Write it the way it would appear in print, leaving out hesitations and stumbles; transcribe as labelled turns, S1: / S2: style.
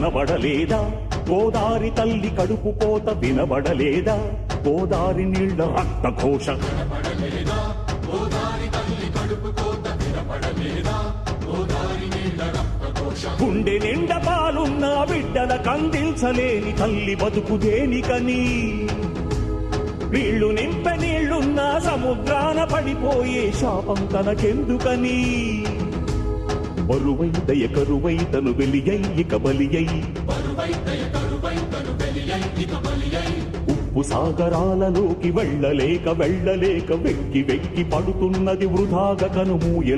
S1: కనబడలేదా? గోదారి తల్లి కడుపు కోత వినబడలేదా? గోదారి నీళ్ల రక్తఘోష గుండె నిండా పాలున్న బిడ్డల కందించలేని తల్లి బతుకు దేనికని? నీళ్లు నింపె నీళ్లున్న సముద్రాన పడిపోయే శాపం తనకెందుకని? బరువై దయ కరువై తను వెలియై ఇక బలియై, ఉప్పు సాగరాలలోకి వెళ్ళలేక వెళ్ళలేక వెక్కి వెక్కి పడుతున్నది వృధాగా కనుమూయలే.